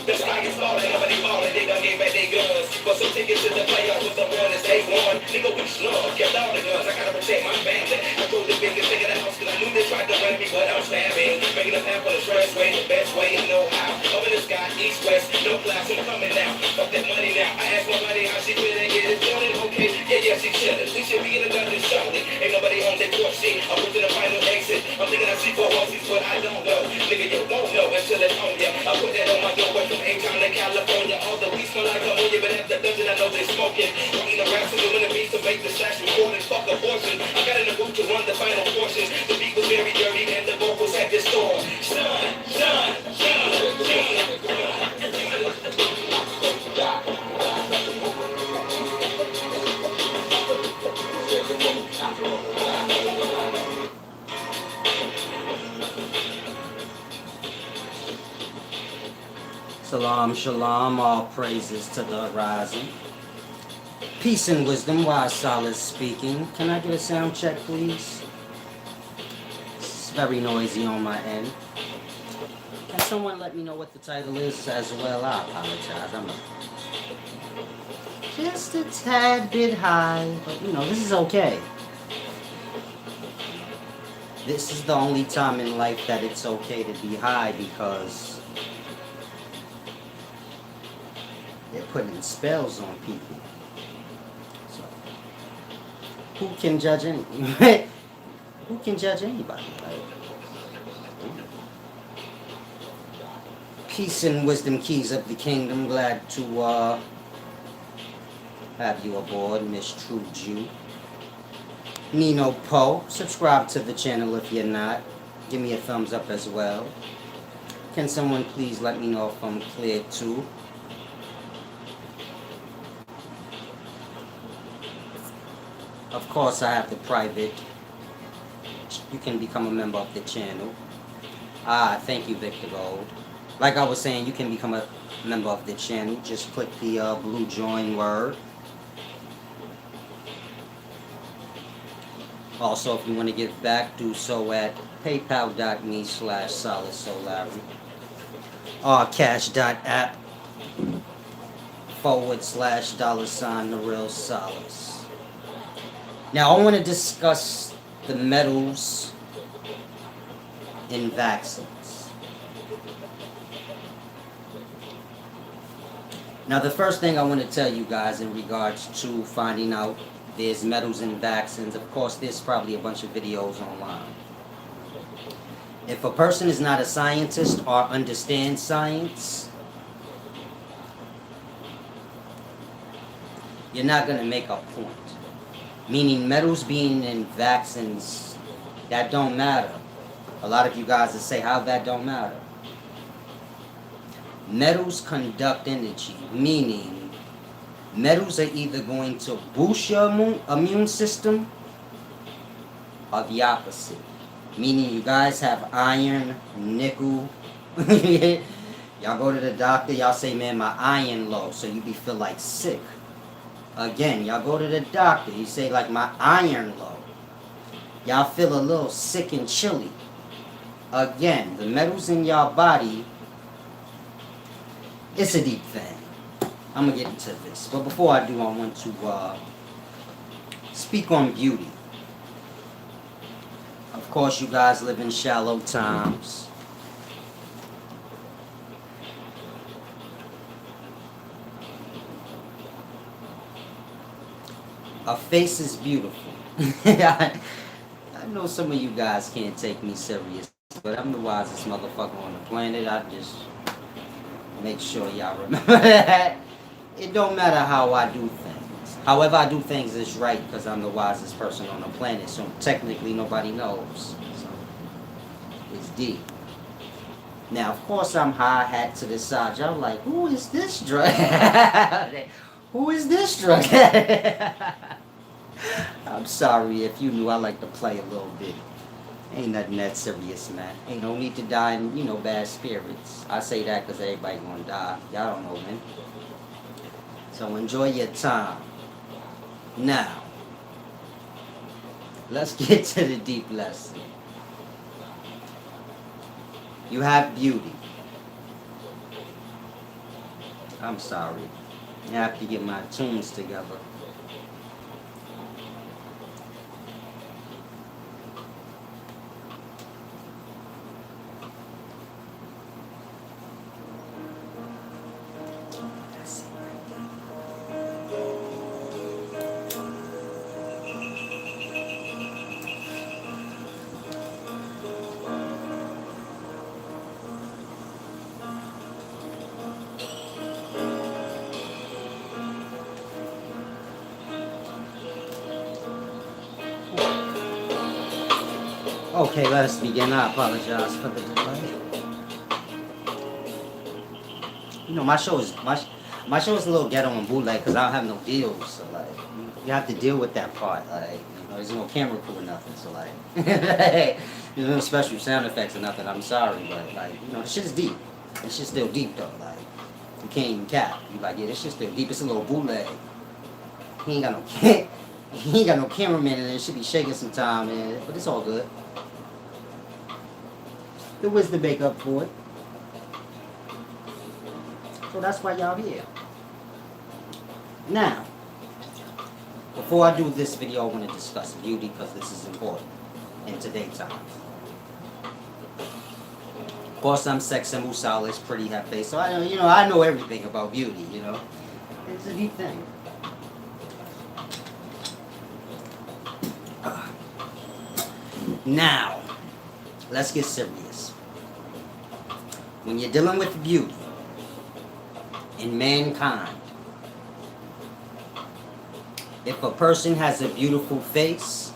That's how you falling, nobody falling, they done gave back their guns. But some tickets to the playoffs was the one that they won. Nigga, we slug, kept all the guns, I gotta protect my family. I told the biggest nigga the house, cause I knew they tried to run me, but I'm stabbing. Making a path on the expressway, the best way to know how. Up in the sky, east, west, no clouds, I'm coming now. Fuck that money now, I asked my buddy how she feeling, get it, feeling okay. Yeah, she chillin', we should be in another shortly. Ain't nobody on their porch seat, I'm to the final exit. I'm thinking I see four horses, but I don't know. Nigga, you won't know until it's on ya. I put that on my doorway from A-Town to California. All the weed smell like ammonia, but at the dungeon I know they smoking. Running around to doing the beats to make the slash recording. Fuck abortion. I got in the group to run the final portions. The beat was very dirty and the vocals had this store. Shine, shine, shine, Salam, shalom, all praises to the rising. Peace and wisdom, wise Solace speaking. Can I get a sound check, please? It's very noisy on my end. Can someone let me know what the title is as well? I apologize. I'm just a tad bit high, but you know, this is okay. This is the only time in life that it's okay to be high because they're putting spells on people. So, who can judge who can judge anybody? Right? Peace and wisdom, keys of the kingdom. Glad to have you aboard, Miss True Jew. Nino Poe. Subscribe to the channel if you're not. Give me a thumbs up as well. Can someone please let me know if I'm clear too? Of course, I have the private. You can become a member of the channel. Thank you, Victor Gold. Like I was saying, you can become a member of the channel. Just click the blue join word. Also, if you want to give back, do so at paypal.me/SolidSolari or cash.app/$ the real Solace. Now, I want to discuss the metals in vaccines. Now, the first thing I want to tell you guys in regards to finding out there's metals in vaccines, of course, there's probably a bunch of videos online. If a person is not a scientist or understands science, you're not going to make a point. Meaning metals being in vaccines, that don't matter. A lot of you guys will say how that don't matter. Metals conduct energy, meaning metals are either going to boost your immune system or the opposite. Meaning you guys have iron, nickel. Y'all go to the doctor, y'all say, man, my iron low, so you feel like sick. Again, y'all go to the doctor, you say, like, my iron low. Y'all feel a little sick and chilly. Again, the metals in y'all body, it's a deep thing. I'm going to get into this. But before I do, I want to speak on beauty. Of course, you guys live in shallow times. A face is beautiful. I know some of you guys can't take me serious, but I'm the wisest motherfucker on the planet. I just make sure y'all remember that. It don't matter how I do things. However I do things is right because I'm the wisest person on the planet, so technically nobody knows. So it's deep. Now, of course, I'm high hat to the side. Y'all like, who is this drug? Who is this drug? I'm sorry if you knew I like to play a little bit Ain't nothing that serious, man. Ain't no need to die in, bad spirits. I say that because everybody gonna die. Y'all don't know, man. So enjoy your time. Now, let's get to the deep lesson. You have beauty. I'm sorry. I have to get my tunes together. Okay, let us begin. I apologize for the delay. My show is my show is a little ghetto and bootleg because I don't have no deals. So like, you have to deal with that part. Like, there's no camera crew or nothing. So like, there's no special sound effects or nothing. I'm sorry, but like, the shit is deep. This shit's still deep though. Like, you can't even cap. You like, yeah, this shit's still deep. It's a little bootleg. He ain't got no he ain't got no cameraman in there. It should be shaking sometime, man. But it's all good. The wisdom make up for it. So that's why y'all here. Now, before I do this video, I want to discuss beauty because this is important in today's time. Of course, I'm sex and musal, pretty happy. So I know everything about beauty. It's a deep thing. Now, let's get serious. When you're dealing with beauty in mankind, if a person has a beautiful face,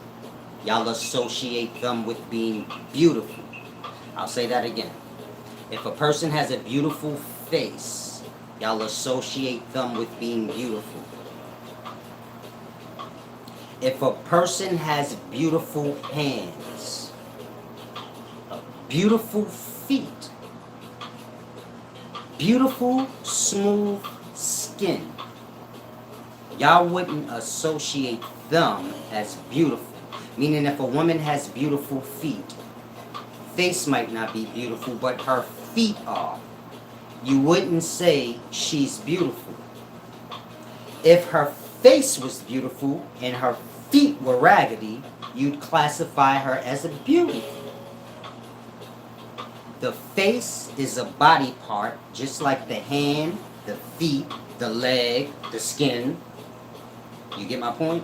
y'all associate them with being beautiful. I'll say that again. If a person has a beautiful face, y'all associate them with being beautiful. If a person has beautiful hands, beautiful feet, beautiful smooth skin, y'all wouldn't associate them as beautiful. Meaning if a woman has beautiful feet, face might not be beautiful, but her feet are. You wouldn't say she's beautiful. If her face was beautiful and her feet were raggedy, you'd classify her as a beauty. The face is a body part, just like the hand, the feet, the leg, the skin. You get my point?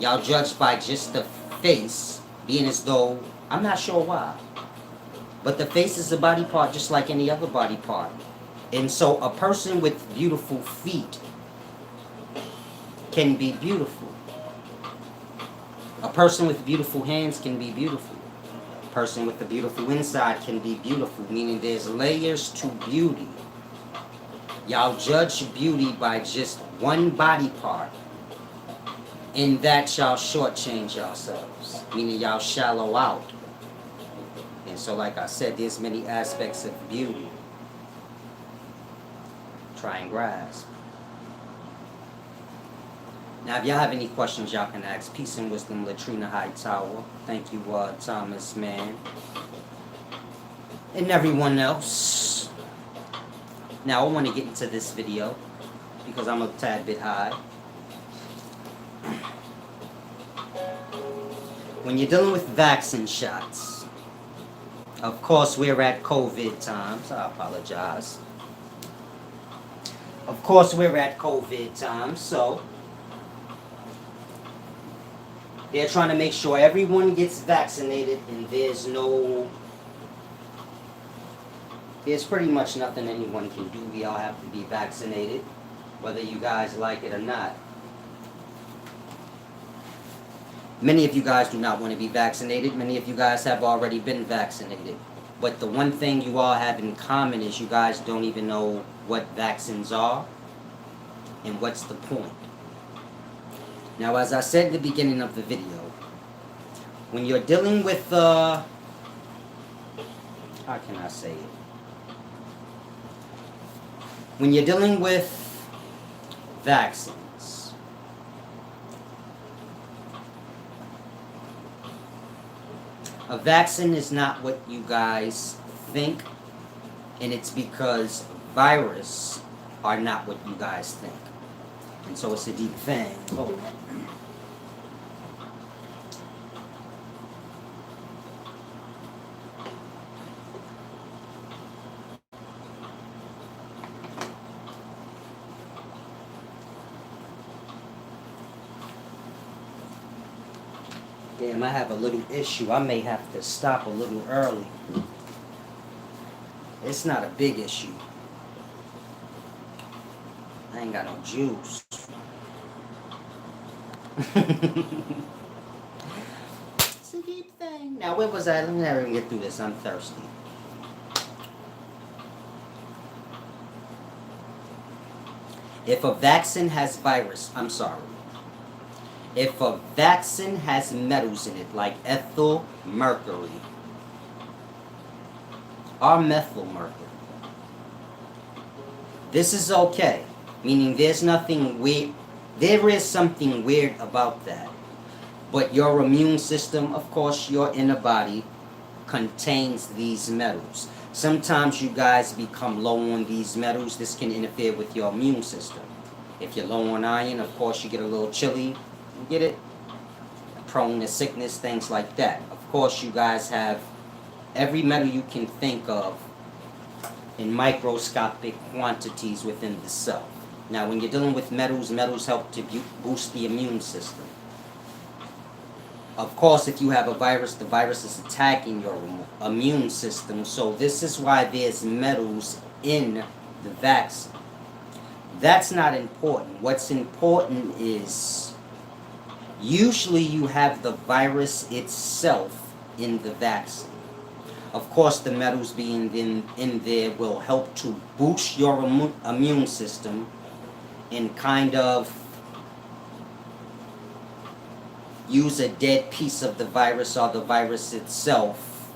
Y'all judge by just the face, being as though, I'm not sure why, but the face is a body part just like any other body part. And so a person with beautiful feet can be beautiful. A person with beautiful hands can be beautiful. A person with a beautiful inside can be beautiful, meaning there's layers to beauty. Y'all judge beauty by just one body part. In that y'all shortchange yourselves, meaning y'all shallow out. And so like I said, there's many aspects of beauty. Try and grasp. Now, if y'all have any questions, y'all can ask. Peace and wisdom, Latrina Hightower. Thank you, Thomas, man. And everyone else. Now, I want to get into this video because I'm a tad bit high. When you're dealing with vaccine shots, of course, we're at COVID times. I apologize. Of course, we're at COVID times, so they're trying to make sure everyone gets vaccinated, and there's pretty much nothing anyone can do. We all have to be vaccinated, whether you guys like it or not. Many of you guys do not want to be vaccinated. Many of you guys have already been vaccinated. But the one thing you all have in common is you guys don't even know what vaccines are and what's the point. Now, as I said at the beginning of the video, When you're dealing with, how can I say it? When you're dealing with vaccines, a vaccine is not what you guys think, and it's because virus are not what you guys think. And so it's a deep thing. Oh. Damn, I have a little issue. I may have to stop a little early. It's not a big issue. I ain't got no juice. It's a deep thing. Now, where was I? Let me never even get through this. I'm thirsty. If a vaccine has virus, I'm sorry. If a vaccine has metals in it, like ethylmercury or methylmercury, this is okay. Meaning there's nothing weird. There is something weird about that. But your immune system, of course, your inner body contains these metals. Sometimes you guys become low on these metals. This can interfere with your immune system. If you're low on iron, of course, you get a little chilly. You get it? Prone to sickness, things like that. Of course, you guys have every metal you can think of in microscopic quantities within the cell. Now, when you're dealing with metals, metals help to boost the immune system. Of course, if you have a virus, the virus is attacking your immune system. So this is why there's metals in the vaccine. That's not important. What's important is usually you have the virus itself in the vaccine. Of course, the metals being in there will help to boost your immune system and kind of use a dead piece of the virus or the virus itself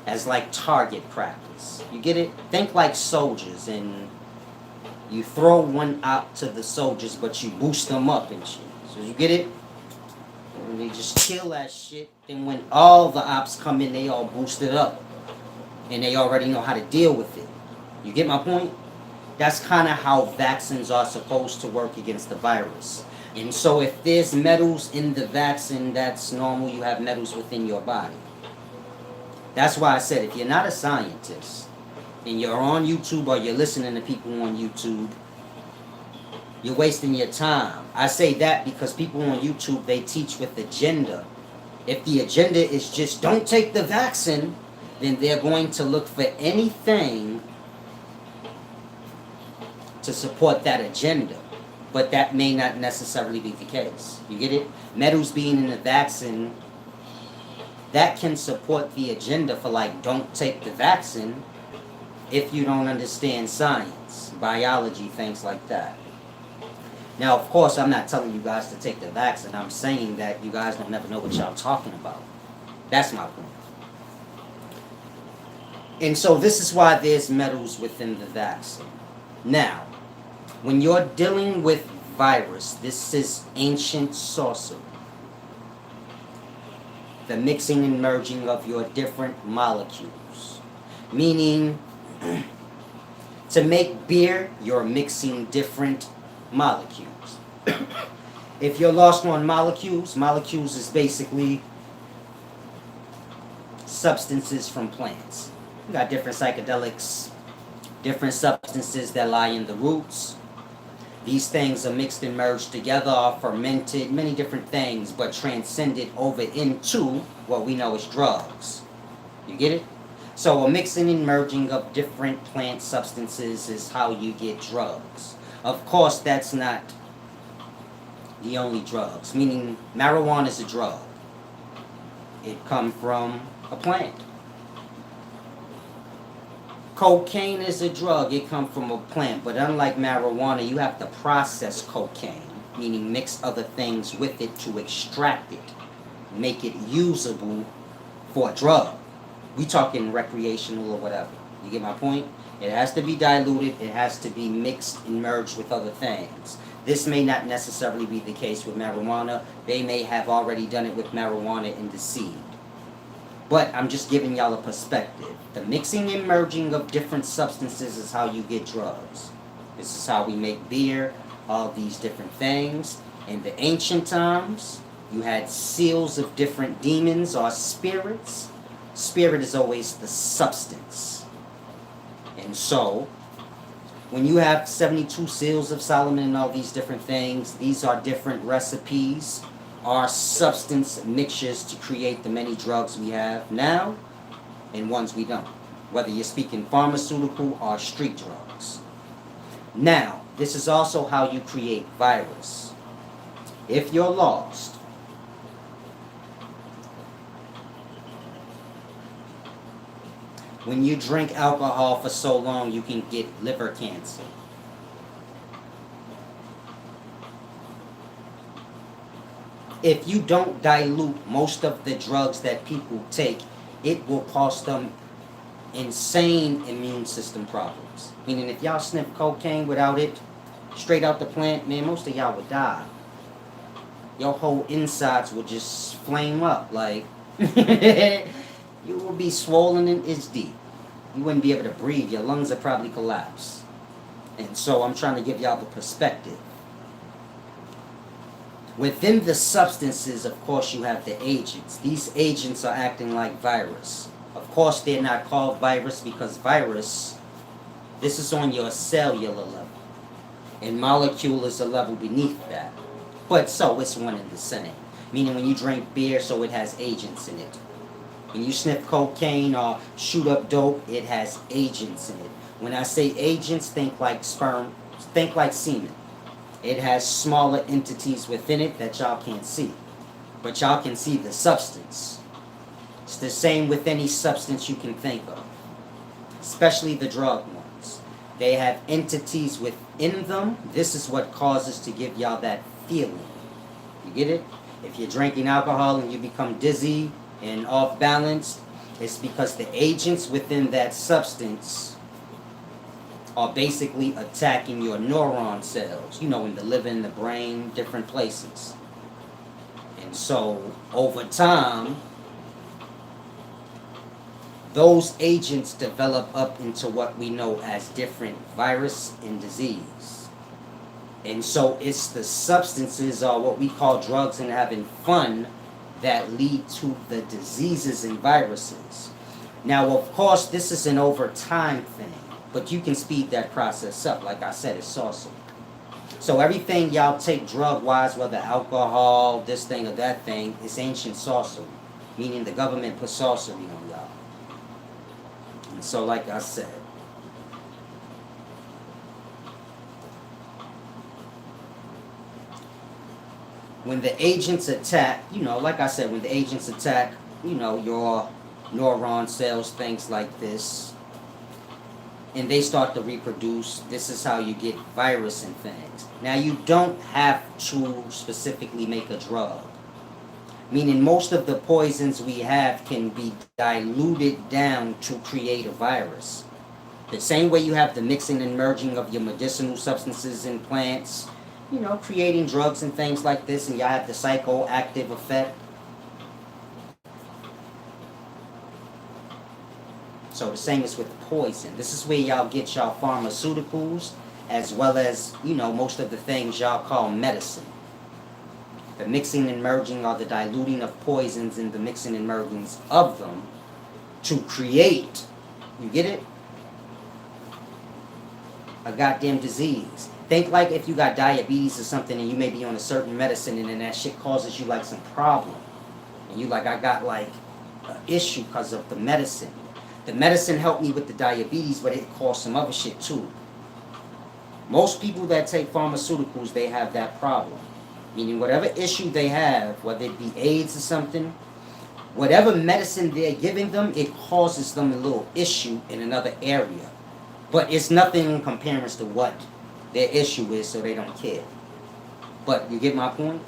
as like target practice. You get it? Think like soldiers, and you throw one out to the soldiers, but you boost them up and shit. So you get it? And they just kill that shit. Then when all the ops come in, they all boosted up. And they already know how to deal with it. You get my point? That's kind of how vaccines are supposed to work against the virus. And so if there's metals in the vaccine, that's normal. You have metals within your body. That's why I said if you're not a scientist and you're on YouTube or you're listening to people on YouTube, you're wasting your time. I say that because people on YouTube, they teach with agenda. If the agenda is just don't take the vaccine, then they're going to look for anything to support that agenda. But that may not necessarily be the case. You get it? Metals being in the vaccine, that can support the agenda for like don't take the vaccine if you don't understand science, biology, things like that. Now, of course, I'm not telling you guys to take the vaccine. I'm saying that you guys don't never know what y'all talking about. That's my point. And so this is why there's metals within the vaccine. Now, when you're dealing with virus, this is ancient sorcery. The mixing and merging of your different molecules. Meaning, to make beer, you're mixing different molecules. If you're lost on molecules, molecules is basically substances from plants. You got different psychedelics, different substances that lie in the roots. These things are mixed and merged together, are fermented, many different things, but transcended over into what we know as drugs. You get it? So a mixing and merging of different plant substances is how you get drugs. Of course, that's not the only drugs, meaning marijuana is a drug. It comes from a plant. Cocaine is a drug. It comes from a plant. But unlike marijuana, you have to process cocaine, meaning mix other things with it to extract it. make it usable for a drug. We talking recreational or whatever. You get my point? It has to be diluted. It has to be mixed and merged with other things. This may not necessarily be the case with marijuana. They may have already done it with marijuana in the seed. But I'm just giving y'all a perspective. The mixing and merging of different substances is how you get drugs. This is how we make beer, all these different things. In the ancient times, you had seals of different demons or spirits. Spirit is always the substance. And so, when you have 72 seals of Solomon and all these different things, these are different recipes, are substance mixtures to create the many drugs we have now and ones we don't. Whether you're speaking pharmaceutical or street drugs. Now, this is also how you create virus. If you're lost, when you drink alcohol for so long, you can get liver cancer. If you don't dilute most of the drugs that people take, it will cause them insane immune system problems. Meaning if y'all sniff cocaine without it, straight out the plant, man, most of y'all would die. Your whole insides will just flame up, like, you will be swollen and it's deep. You wouldn't be able to breathe. Your lungs would probably collapse. And so I'm trying to give y'all the perspective. Within the substances, of course, you have the agents. These agents are acting like virus. Of course, they're not called virus because virus, this is on your cellular level. And molecule is a level beneath that. But so it's one and the same. Meaning when you drink beer, so it has agents in it. When you sniff cocaine or shoot up dope, it has agents in it. When I say agents, think like sperm, think like semen. It has smaller entities within it that y'all can't see. But y'all can see the substance. It's the same with any substance you can think of. Especially the drug ones. They have entities within them. This is what causes to give y'all that feeling. You get it? If you're drinking alcohol and you become dizzy and off balance, it's because the agents within that substance are basically attacking your neuron cells, you know, in the liver, in the brain, different places. And so, over time, those agents develop up into what we know as different virus and disease. And so, it's the substances, or what we call drugs and having fun, that lead to the diseases and viruses. Now, of course, this is an over time thing. But you can speed that process up. Like I said, it's sorcery. So everything y'all take drug-wise, whether alcohol, this thing or that thing, is ancient sorcery. Meaning the government put sorcery on y'all. And so like I said, when the agents attack, you know, like I said, when the agents attack, you know, your neuron cells, things like this, and they start to reproduce, this is how you get virus and things. Now, you don't have to specifically make a drug. Meaning most of the poisons we have can be diluted down to create a virus. The same way you have the mixing and merging of your medicinal substances in plants, you know, creating drugs and things like this, and y'all have the psychoactive effect. So the same is with poison. This is where y'all get y'all pharmaceuticals, as well as, you know, most of the things y'all call medicine. The mixing and merging or the diluting of poisons and the mixing and mergings of them to create, you get it? A goddamn disease. Think like if you got diabetes or something and you may be on a certain medicine and then that shit causes you like some problem. And you like, I got like an issue because of the medicine. The medicine helped me with the diabetes, but it caused some other shit too. Most people that take pharmaceuticals, they have that problem. Meaning whatever issue they have, whether it be AIDS or something, whatever medicine they're giving them, it causes them a little issue in another area. But it's nothing in comparison to what their issue is, so they don't care. But you get my point?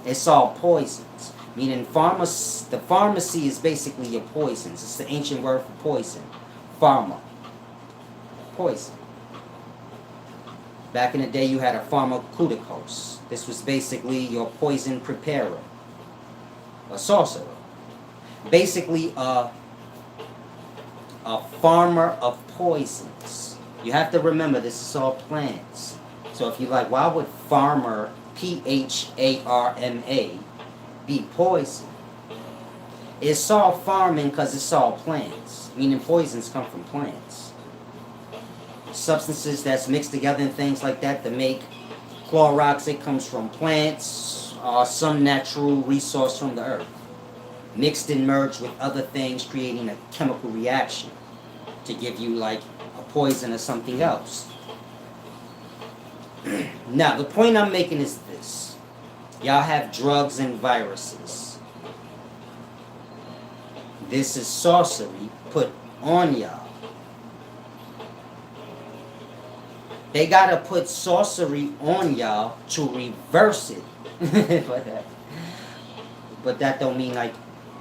It's all poisons. Meaning the pharmacy is basically your poisons. It's the ancient word for poison. Pharma. Poison. Back in the day, you had a pharmaceuticos. This was basically your poison preparer. A sorcerer. Basically, a farmer of poisons. You have to remember, this is all plants. So if you're like, why would farmer, Pharma, be poison? It's all farming because it's all plants. Meaning poisons come from plants. Substances that's mixed together and things like that to make Clorox, it comes from plants or some natural resource from the earth. Mixed and merged with other things, creating a chemical reaction to give you like a poison or something else. Now, the point I'm making is this. Y'all have drugs and viruses. This is sorcery put on y'all. They gotta put sorcery on y'all to reverse it. But that don't mean like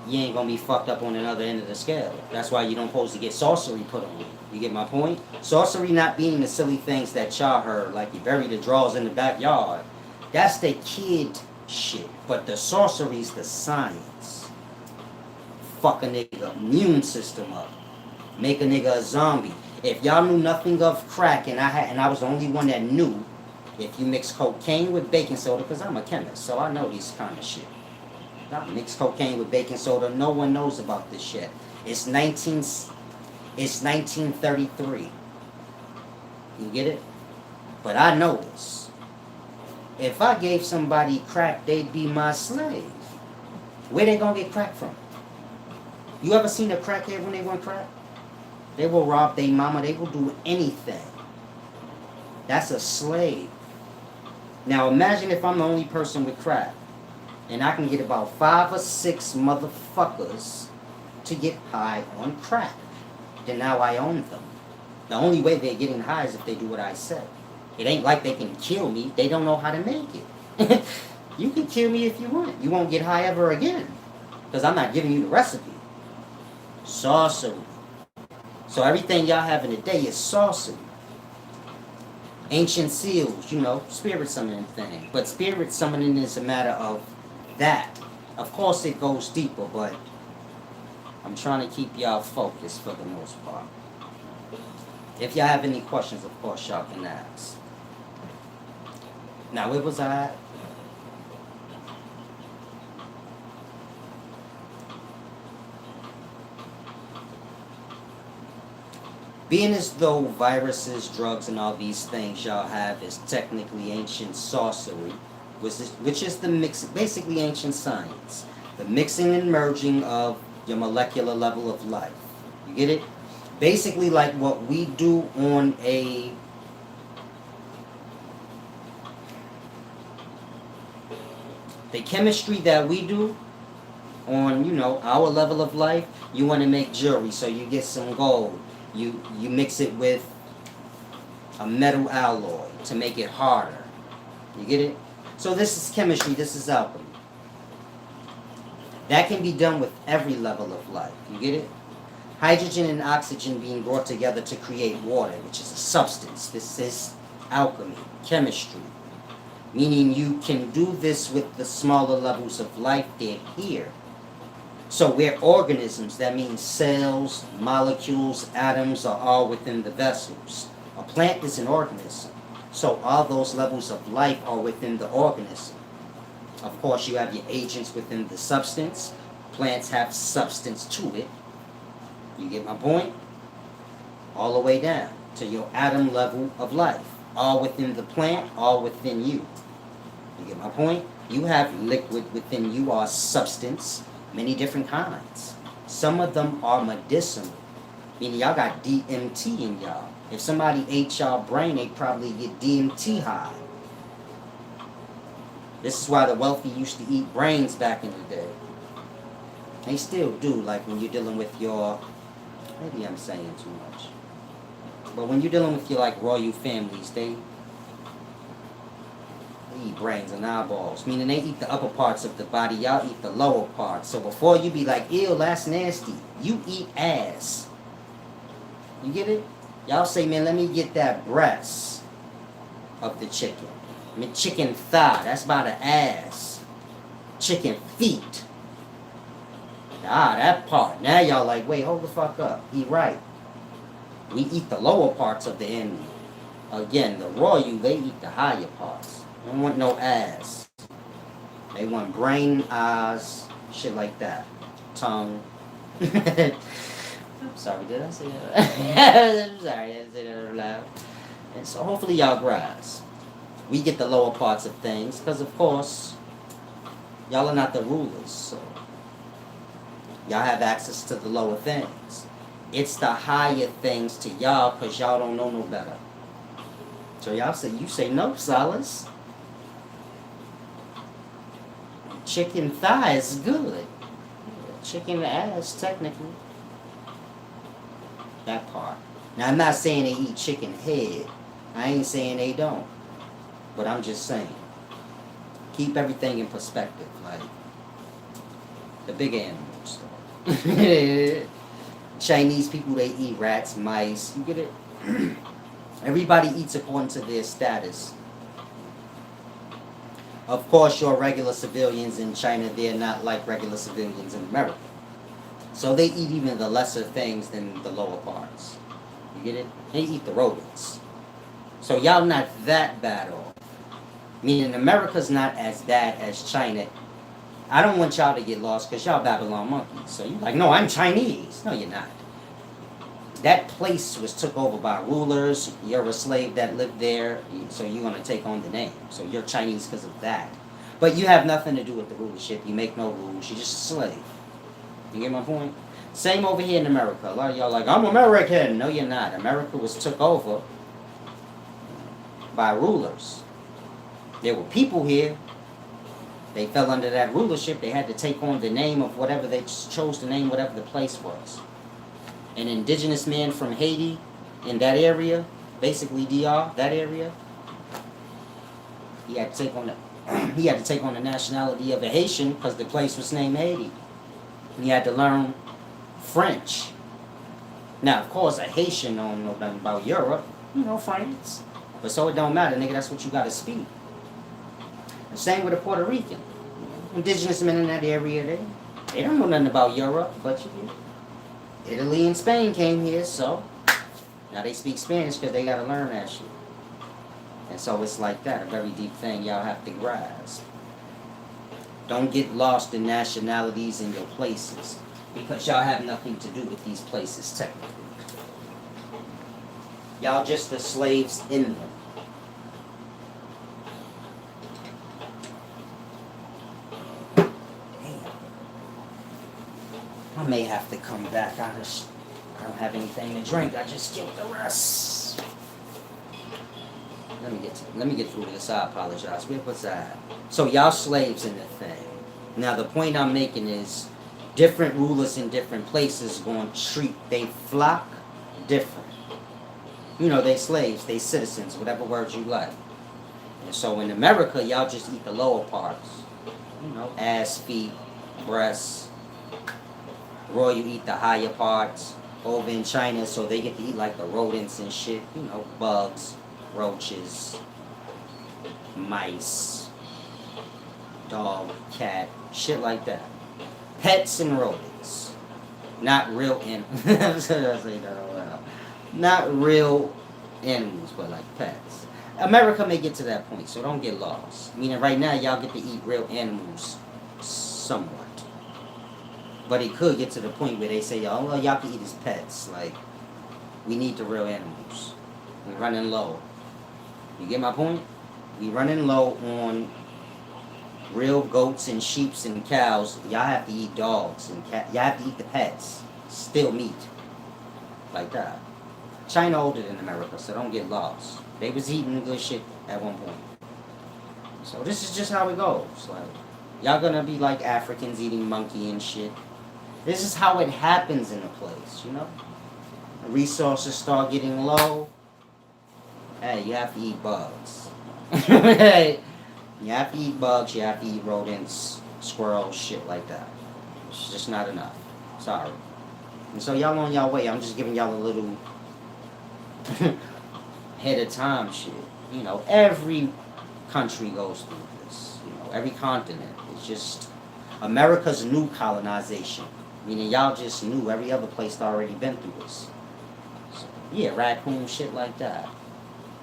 you ain't gonna be fucked up on another end of the scale. That's why you don't supposed to get sorcery put on you. You get my point? Sorcery not being the silly things that y'all heard, like you bury the drawers in the backyard. That's the kid shit. But the sorcery's the science. Fuck a nigga immune system up. Make a nigga a zombie. If y'all knew nothing of crack, and I was the only one that knew, if you mix cocaine with baking soda, because I'm a chemist, so I know these kind of shit. I mix cocaine with baking soda. No one knows about this shit. It's 1933. You get it? But I know this. If I gave somebody crack, they'd be my slave. Where they gonna get crack from? You ever seen a crackhead when they want crack? They will rob their mama. They will do anything. That's a slave. Now imagine if I'm the only person with crack. And I can get about 5 or 6 motherfuckers to get high on crack. Then now I own them. The only way they're getting high is if they do what I say. It ain't like they can kill me. They don't know how to make it. You can kill me if you want. You won't get high ever again. Because I'm not giving you the recipe. Sorcery. So everything y'all have in the day is sorcery. Ancient seals, spirit summoning thing. But spirit summoning is a matter of that. Of course it goes deeper, but I'm trying to keep y'all focused for the most part. If y'all have any questions, of course y'all can ask. Now, where was I at? Being as though viruses, drugs, and all these things y'all have is technically ancient sorcery, which is the mix, basically ancient science. The mixing and merging of your molecular level of life. You get it? Basically like what we do on the chemistry that we do on, our level of life. You want to make jewelry, so you get some gold. You mix it with a metal alloy to make it harder. You get it? So this is chemistry, this is alchemy. That can be done with every level of life. You get it? Hydrogen and oxygen being brought together to create water, which is a substance. This is alchemy, chemistry. Meaning you can do this with the smaller levels of life. They're here. So we're organisms. That means cells, molecules, atoms are all within the vessels. A plant is an organism. So all those levels of life are within the organism. Of course, you have your agents within the substance. Plants have substance to it. You get my point? All the way down to your atom level of life. All within the plant, all within you. You get my point? You have liquid within you, or substance. Many different kinds. Some of them are medicinal. Meaning y'all got DMT in y'all. If somebody ate y'all brain, they probably get DMT high. This is why the wealthy used to eat brains back in the day. They still do, like when you're dealing with your... Maybe I'm saying too much. But when you're dealing with your, like, royal families, they They eat brains and eyeballs. Meaning they eat the upper parts of the body. Y'all eat the lower parts. So before you be like, ew, that's nasty. You eat ass. You get it? Y'all say, man, let me get that breast of the chicken. I mean, chicken thigh. That's by the ass. Chicken feet. Ah, that part. Now y'all like, wait, hold the fuck up. He right. We eat the lower parts of the animal. Again, the royal, they eat the higher parts. They don't want no ass. They want brain, eyes, shit like that. Tongue. I'm sorry, did I say that? I'm sorry, I didn't say that out loud. And so hopefully y'all grasp. We get the lower parts of things, because of course, y'all are not the rulers, so y'all have access to the lower things. It's the higher things to y'all, because y'all don't know no better. So y'all say, you say no, Silas. Chicken thigh is good. Chicken ass, technically. That part. Now, I'm not saying they eat chicken head. I ain't saying they don't. But I'm just saying. Keep everything in perspective. Like, the big animals. Chinese people, they eat rats, mice. You get it? Everybody eats according to their status. Of course, your regular civilians in China, they're not like regular civilians in America. So they eat even the lesser things than the lower parts. You get it? They eat the rodents. So y'all not that bad off. Meaning America's not as bad as China. I don't want y'all to get lost because y'all Babylon monkeys. So you're like, no, I'm Chinese. No, you're not. That place was took over by rulers. You're a slave that lived there, so you're going to take on the name. So you're Chinese because of that. But you have nothing to do with the rulership. You make no rules. You're just a slave. You get my point? Same over here in America. A lot of y'all like, I'm American. No, you're not. America was took over by rulers. There were people here. They fell under that rulership. They had to take on the name of whatever they chose to name whatever the place was. An indigenous man from Haiti in that area, basically DR, that area, he had to take on the nationality of a Haitian because the place was named Haiti. And he had to learn French. Now, of course, a Haitian don't know nothing about Europe, France. But so it don't matter, nigga. That's what you got to speak. The same with a Puerto Rican. Indigenous men in that area, they don't know nothing about Europe, but Italy and Spain came here, so now they speak Spanish because they got to learn that shit. And so it's like that, a very deep thing y'all have to grasp. Don't get lost in nationalities in your places because y'all have nothing to do with these places technically. Y'all just the slaves in them. I may have to come back. I don't have anything to drink. I just killed the rest. Let me get through this. I apologize. Where was that? So y'all slaves in the thing. Now the point I'm making is different rulers in different places going to treat they flock different. They slaves, they citizens, whatever words you like. And so in America, y'all just eat the lower parts. Ass, feet, breasts. Royal eat the higher parts. Over in China, so they get to eat like the rodents and shit. Bugs, roaches, mice, dog, cat, shit like that. Pets and rodents. Not real animals. Not real animals, but like pets. America may get to that point, so don't get lost. Meaning right now, y'all get to eat real animals somewhat. But it could get to the point where they say, oh, well, y'all can eat as pets. Like, we need the real animals. We're running low. You get my point? We running low on real goats and sheeps and cows. Y'all have to eat dogs and cats. Y'all have to eat the pets. Still meat. Like that. China older than America, so don't get lost. They was eating good shit at one point. So this is just how it goes. Like, y'all gonna be like Africans eating monkey and shit. This is how it happens in a place, The resources start getting low. Hey, you have to eat bugs. Hey, You have to eat bugs, you have to eat rodents, squirrels, shit like that. It's just not enough. Sorry. And so y'all on y'all way. I'm just giving y'all a little ahead of time shit. You know, every country goes through this. You know, every continent. It's just America's new colonization. Meaning y'all just knew every other place already been through this. So, yeah, raccoon, shit like that.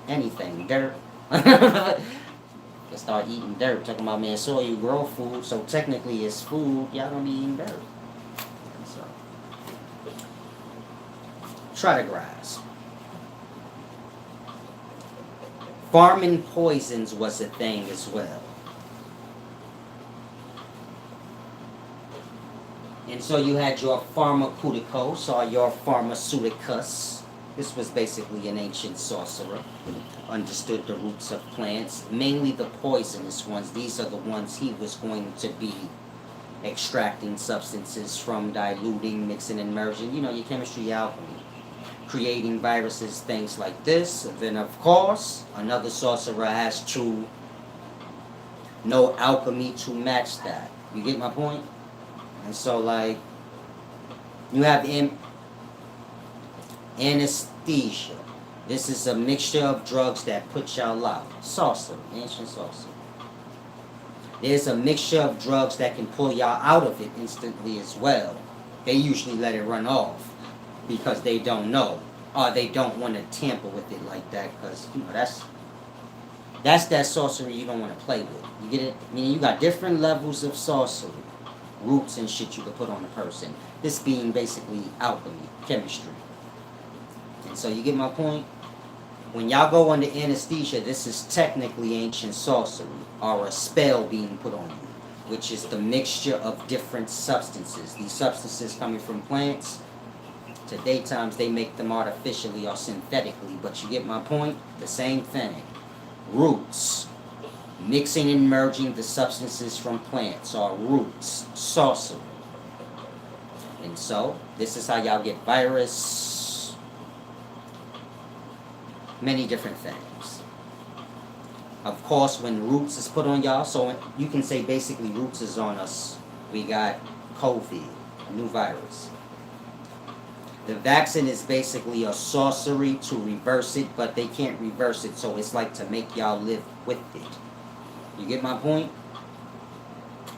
Anything, dirt. They start eating dirt. Talking about, man, soil grow food, so technically it's food. Y'all gonna be eating dirt. So, try to grasp. Farming poisons was a thing as well. And so you had your pharmaceuticals or your pharmaceuticus. This was basically an ancient sorcerer. Understood the roots of plants, mainly the poisonous ones. These are the ones he was going to be extracting substances from, diluting, mixing, and merging. You know, your chemistry, alchemy. Creating viruses, things like this. And then, of course, another sorcerer has to know alchemy to match that. You get my point? And so, like, you have anesthesia. This is a mixture of drugs that put y'all out. Sorcery, ancient sorcery. There's a mixture of drugs that can pull y'all out of it instantly as well. They usually let it run off because they don't know, or they don't want to tamper with it like that, because, you know, that's that sorcery you don't want to play with. You get it? Meaning you got different levels of sorcery, roots and shit you could put on a person. This being basically alchemy, chemistry. And so you get my point? When y'all go under anesthesia, this is technically ancient sorcery, or a spell being put on you, which is the mixture of different substances. These substances coming from plants. Today times they make them artificially or synthetically, but you get my point? The same thing. Roots. Mixing and merging the substances from plants, or roots. Sorcery. And so, this is how y'all get virus. Many different things. Of course, when roots is put on y'all, so you can say basically roots is on us. We got COVID, a new virus. The vaccine is basically a sorcery to reverse it, but they can't reverse it, so it's like to make y'all live with it. You get my point?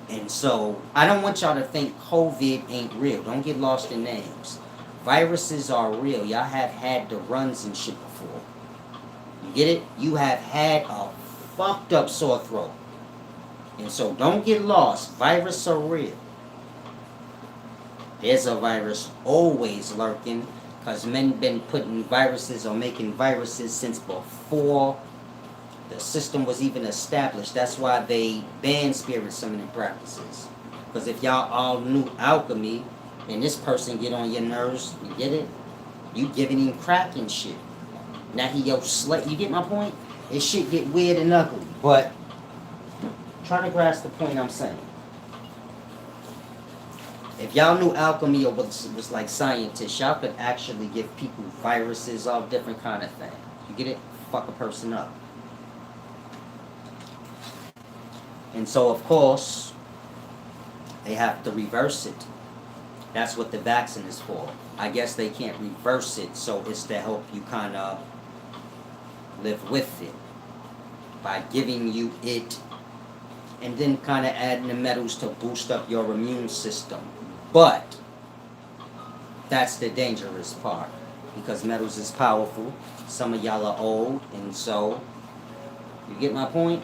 And so, I don't want y'all to think COVID ain't real. Don't get lost in names. Viruses are real. Y'all have had the runs and shit before. You get it? You have had a fucked up sore throat. And so, don't get lost. Viruses are real. There's a virus always lurking, because men been putting viruses or making viruses since before the system was even established. That's why they banned spirit summoning practices. Because if y'all all knew alchemy, and this person get on your nerves, you get it? You giving him crack and shit. Now he your slave. You get my point? This shit get weird and ugly. But try to grasp the point I'm saying. If y'all knew alchemy or was like scientists, y'all could actually give people viruses, all different kind of things. You get it? Fuck a person up. And so, of course, they have to reverse it. That's what the vaccine is for. I guess they can't reverse it, so it's to help you kind of live with it by giving you it and then kind of adding the metals to boost up your immune system. But that's the dangerous part, because metals is powerful. Some of y'all are old, and so, you get my point?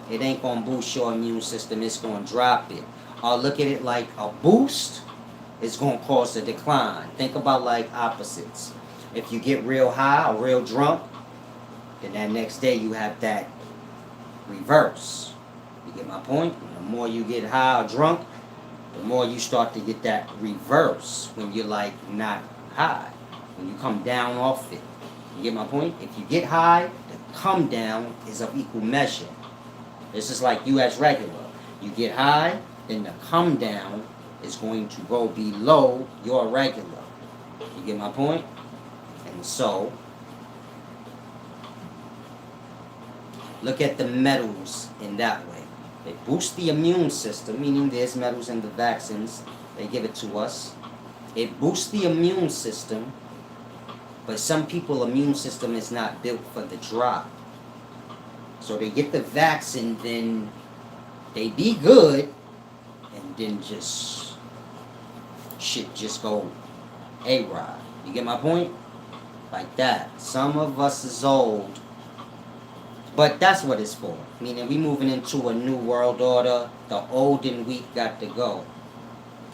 It ain't going to boost your immune system, it's going to drop it. Or look at it like a boost, it's going to cause a decline. Think about like opposites. If you get real high or real drunk, then that next day you have that reverse. You get my point? The more you get high or drunk, the more you start to get that reverse when you're like not high. When you come down off it. You get my point? If you get high, the come down is of equal measure. This is like you as regular. You get high, then the come down is going to go below your regular. You get my point? And so, Look at the metals in that way. They boost the immune system, meaning there's metals in the vaccines. They give it to us. It boosts the immune system, but some people immune system is not built for the drop. So they get the vaccine, then they be good, and then just shit just go A-Rod. You get my point? Like that. Some of us is old, but that's what it's for. Meaning we moving into a new world order. The old and weak got to go.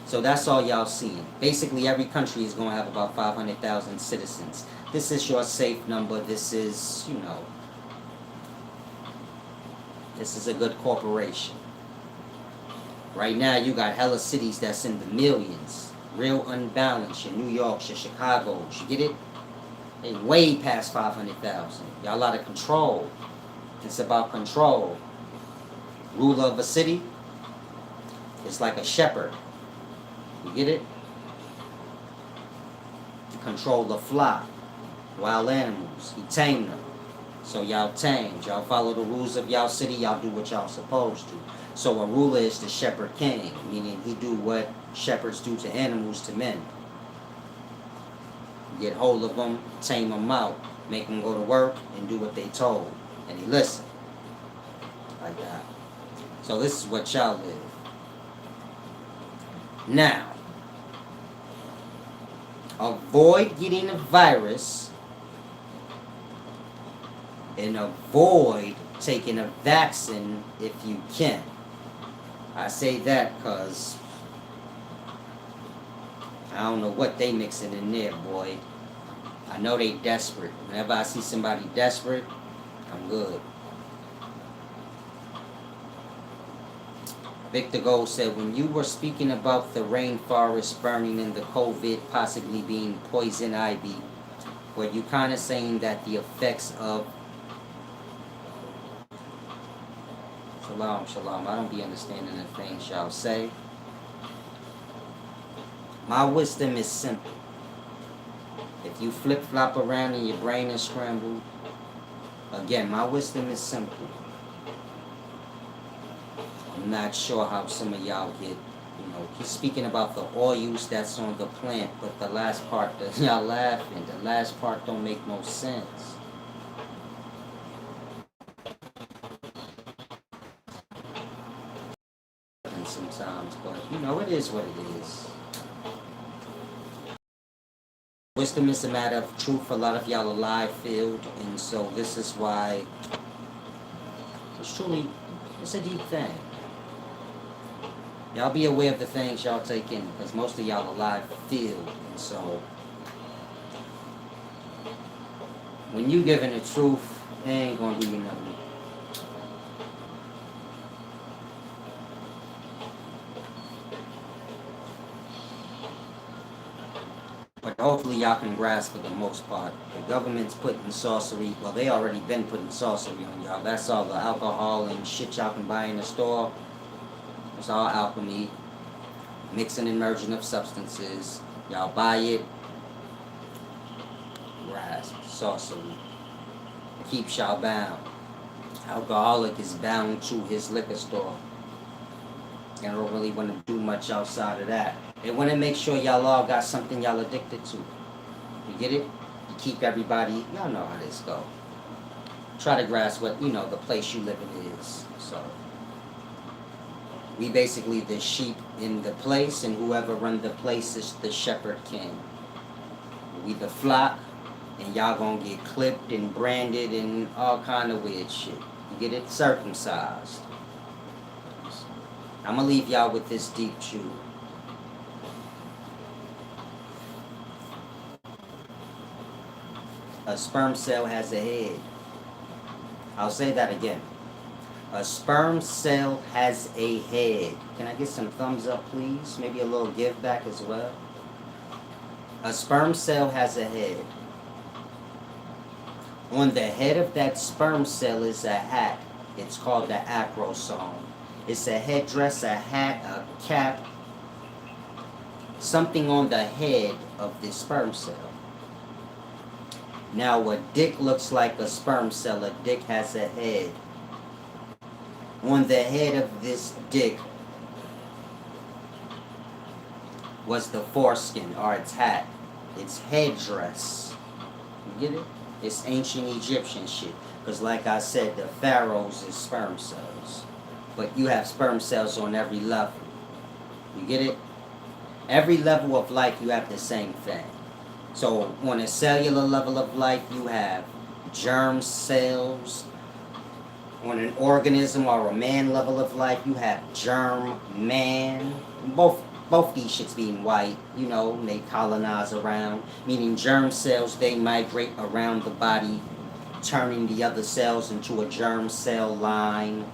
So that's all y'all seeing. Basically, every country is going to have about 500,000 citizens. This is your safe number. This is, you know, this is a good corporation. Right now, you got hella cities that's in the millions. Real unbalanced. Your New York, your Chicago. You get it? They way past 500,000. Y'all out of control. It's about control. Ruler of a city is like a shepherd. You get it? Control the flock. Wild animals. He tamed them. So y'all tamed. Y'all follow the rules of y'all city. Y'all do what y'all supposed to. So a ruler is the shepherd king. Meaning he do what shepherds do to animals to men. Get hold of them. Tame them out. Make them go to work and do what they told. And he listen. Like that. So this is what y'all live. Now, avoid getting a virus and avoid taking a vaccine if you can. I say that because I don't know what they mixing in there, boy. I know they desperate. Whenever I see somebody desperate, I'm good. Victor Gold said, when you were speaking about the rainforest burning and the COVID possibly being poison ivy, were you kind of saying that the effects of... Shalom, shalom. I don't be understanding the things y'all say. My wisdom is simple. If you flip-flop around and your brain is scrambled, again, my wisdom is simple. I'm not sure how some of y'all get, you know, he's speaking about the oils that's on the plant, but the last part, y'all laughing, the last part don't make no sense. And sometimes, but, you know, it is what it is. Wisdom is a matter of truth. A lot of y'all are live-filled, and so this is why it's truly, it's a deep thing. Y'all be aware of the things y'all take in, because most of y'all are live-filled, and so when you giving the truth, it ain't gonna do you nothing. But hopefully y'all can grasp for the most part. The government's putting sorcery, well, they already been putting sorcery on y'all. That's all the alcohol and shit y'all can buy in the store. It's all alchemy, mixing and merging of substances. Y'all buy it, grasp, sorcery. Keeps y'all bound. Alcoholic is bound to his liquor store. They don't really want to do much outside of that. They want to make sure y'all all got something y'all addicted to. You get it? You keep everybody, y'all know how this go. Try to grasp what, you know, the place you live in is. So we basically the sheep in the place, and whoever run the place is the shepherd king. We the flock, and y'all gonna get clipped and branded and all kind of weird shit. You get it? Circumcised. I'm gonna leave y'all with this deep truth. A sperm cell has a head. I'll say that again. A sperm cell has a head. Can I get some thumbs up, please? Maybe a little give back as well. A sperm cell has a head. On the head of that sperm cell is a hat. It's called the acrosome. It's a headdress, a hat, a cap, something on the head of this sperm cell. Now, a dick looks like a sperm cell. A dick has a head. On the head of this dick was the foreskin, or its hat, its headdress. You get it? It's ancient Egyptian shit. Because like I said, the pharaohs is sperm cells. But you have sperm cells on every level. You get it? Every level of life, you have the same thing. So on a cellular level of life, you have germ cells. On an organism or a man level of life, you have germ man. Both these shits being white, you know, they colonize around. Meaning germ cells, they migrate around the body, turning the other cells into a germ cell line.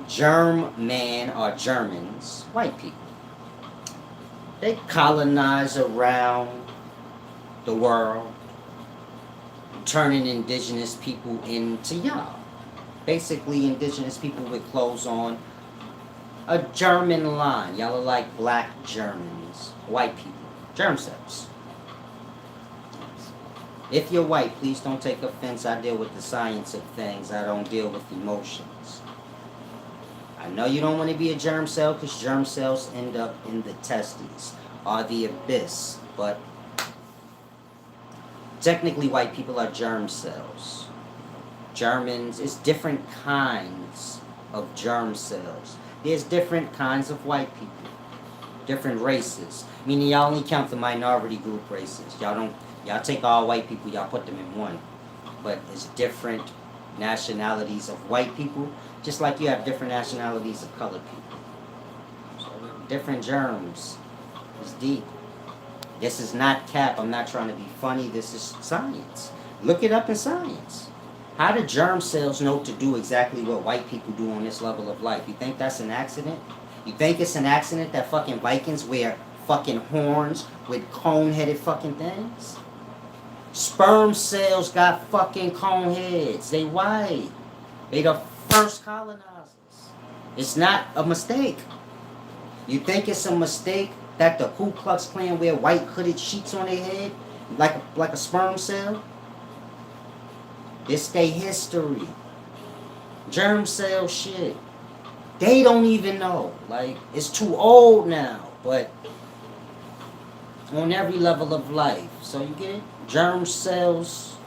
Germ man are Germans, white people. They colonize around the world, turning indigenous people into y'all. Basically, indigenous people with clothes on. A German line. Y'all are like black Germans. White people. Germ cells. If you're white, please don't take offense. I deal with the science of things. I don't deal with emotions. I know you don't want to be a germ cell because germ cells end up in the testes or the abyss. But technically, white people are germ cells. Germans, it's different kinds of germ cells. There's different kinds of white people, different races. Meaning y'all only count the minority group races. Y'all take all white people, y'all put them in one. But it's different nationalities of white people, just like you have different nationalities of colored people. So different germs. It's deep. This is not cap. I'm not trying to be funny. This is science. Look it up in science. How do germ cells know to do exactly what white people do on this level of life? You think that's an accident? You think it's an accident that fucking Vikings wear fucking horns with cone-headed fucking things? Sperm cells got fucking cone heads. They white. They the first colonizers. It's not a mistake. You think it's a mistake that the Ku Klux Klan wear white hooded sheets on their head like a sperm cell? This they history. Germ cell shit. They don't even know. Like, it's too old now. But on every level of life. So you get it? Germ cells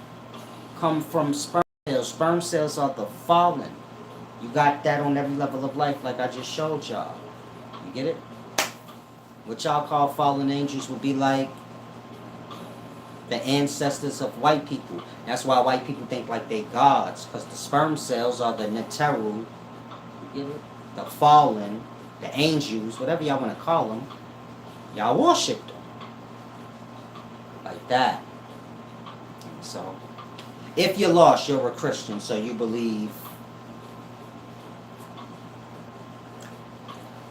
come from sperm cells. Sperm cells are the fallen. You got that on every level of life like I just showed y'all. You get it? What y'all call fallen angels would be like the ancestors of white people. That's why white people think like they gods, because the sperm cells are the Neteru, you get it? The fallen, the angels, whatever y'all want to call them. Y'all worship them like that. So, if you're lost, you're a Christian, so you believe.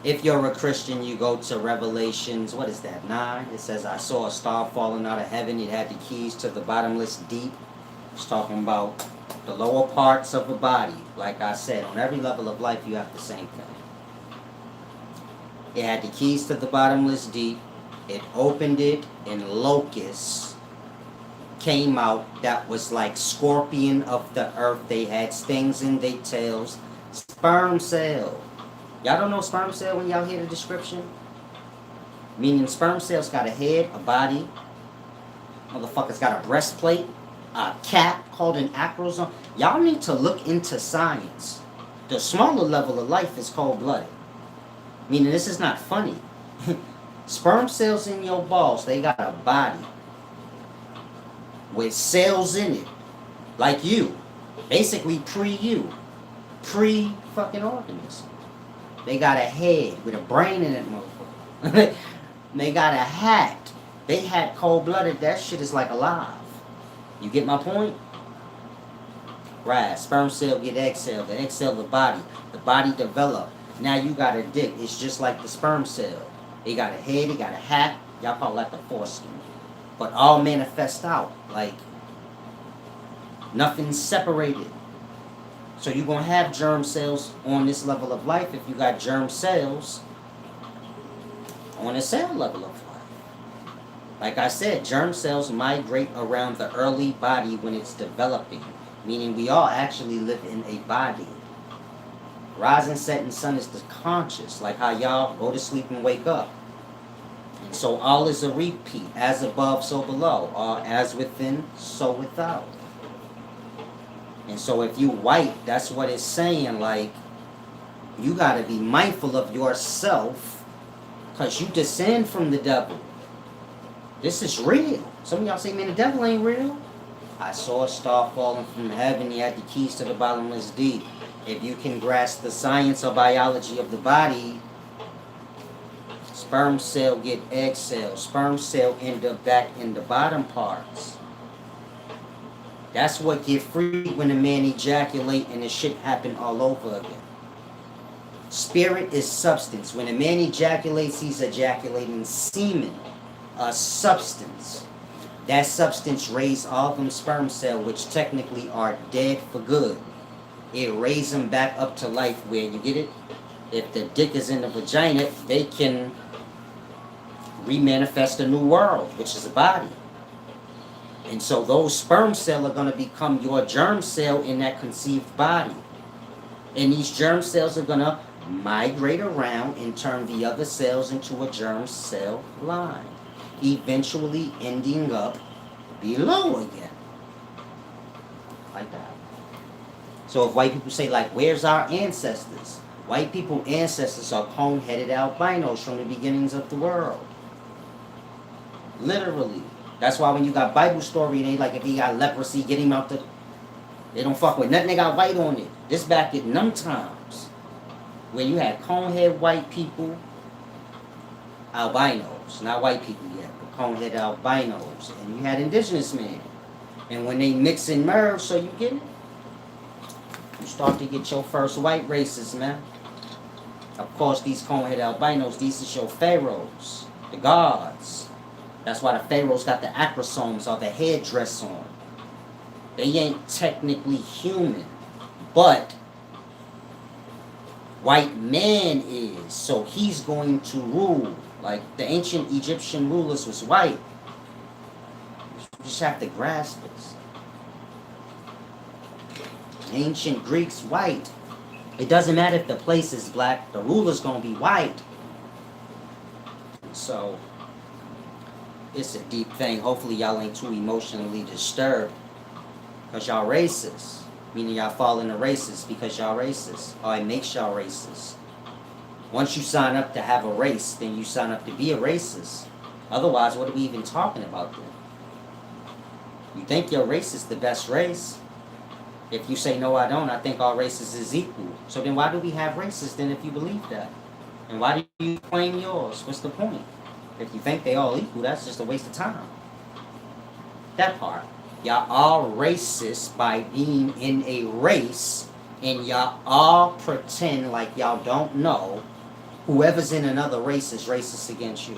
If you're a Christian, you go to Revelations, what is that, 9? It says, I saw a star falling out of heaven. It had the keys to the bottomless deep. It's talking about the lower parts of a body. Like I said, on every level of life, you have the same thing. It had the keys to the bottomless deep. It opened it, and locusts came out that was like scorpion of the earth. They had stings in their tails. Sperm cell. Y'all don't know sperm cell when y'all hear the description? Meaning sperm cells got a head, a body. Motherfuckers got a breastplate, a cap called an acrosome. Y'all need to look into science. The smaller level of life is cold-blooded. Meaning this is not funny. Sperm cells in your balls, they got a body with cells in it. Like you. Basically pre-you. Pre-fucking organism. They got a head with a brain in it, motherfucker. They got a hat. They had cold-blooded. That shit is like alive. You get my point? Right. Sperm cell get egg cell. The egg cell the body. The body develop. Now you got a dick. It's just like the sperm cell. They got a head. They got a hat. Y'all call that the foreskin. But all manifest out. Like, nothing's separated. So you're going to have germ cells on this level of life if you got germ cells on a cell level of life. Like I said, germ cells migrate around the early body when it's developing. Meaning we all actually live in a body. Rising, setting sun is the conscious, like how y'all go to sleep and wake up. And so all is a repeat, as above, so below, or as within, so without. And so if you white, that's what it's saying, like, you gotta be mindful of yourself, because you descend from the devil. This is real. Some of y'all say, man, the devil ain't real. I saw a star falling from heaven. He had the keys to the bottomless deep. If you can grasp the science or biology of the body, sperm cell get egg cell. Sperm cell end up back in the bottom parts. That's what get free when a man ejaculate and the shit happen all over again. Spirit is substance. When a man ejaculates, he's ejaculating semen, a substance. That substance raised all them sperm cells, which technically are dead for good. It raised them back up to life where, you get it? If the dick is in the vagina, they can remanifest a new world, which is a body. And so those sperm cells are going to become your germ cell in that conceived body. And these germ cells are going to migrate around and turn the other cells into a germ cell line, eventually ending up below again. Like that. So if white people say, like, where's our ancestors? White people ancestors are cone-headed albinos from the beginnings of the world. Literally. That's why when you got Bible story, they like, if he got leprosy, get him out the... They don't fuck with nothing, they got white on it. This back in them times, where you had cone-head white people, albinos, not white people yet, but cone-head albinos, and you had indigenous men. And when they mix and merge, so you get it, you start to get your first white races, man. Of course, these cone-head albinos, these is your pharaohs, the gods. That's why the pharaohs got the acrosomes or the headdress on. They ain't technically human, but white man is, so he's going to rule. Like the ancient Egyptian rulers was white. You just have to grasp this. Ancient Greeks, white. It doesn't matter if the place is black, the ruler's gonna be white. So it's a deep thing. Hopefully y'all ain't too emotionally disturbed, because y'all racist. Meaning y'all fall into racist because y'all racist. Or it makes y'all racist. Once you sign up to have a race, then you sign up to be a racist. Otherwise, what are we even talking about then? You think your race is the best race? If you say, no, I don't, I think all races is equal. So then why do we have races then if you believe that? And why do you claim yours? What's the point? If you think they all equal, that's just a waste of time. That part. Y'all all racist by being in a race, and y'all all pretend like y'all don't know whoever's in another race is racist against you.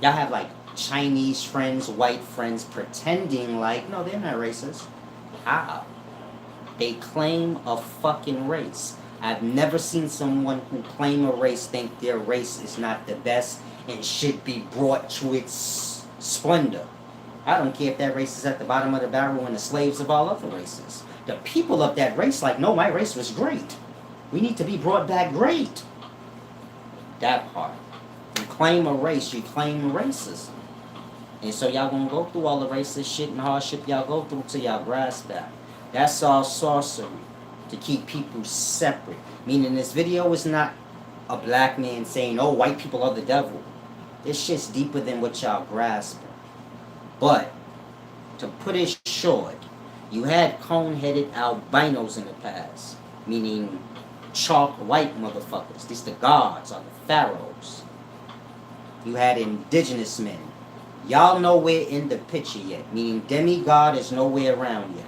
Y'all have like Chinese friends, white friends, pretending like, no, they're not racist. How? They claim a fucking race. I've never seen someone who claim a race think their race is not the best and should be brought to its splendor. I don't care if that race is at the bottom of the barrel and the slaves of all other races. The people of that race like, no, my race was great. We need to be brought back great. That part. You claim a race, you claim racism. And so y'all gonna go through all the racist shit and hardship y'all go through till y'all grasp that. That's all sorcery. To keep people separate. Meaning this video is not a black man saying, oh, white people are the devil. This shit's deeper than what y'all grasping. But, to put it short, you had cone-headed albinos in the past. Meaning chalk white motherfuckers. These the gods or the pharaohs. You had indigenous men. Y'all nowhere in the picture yet. Meaning demigod is nowhere around yet.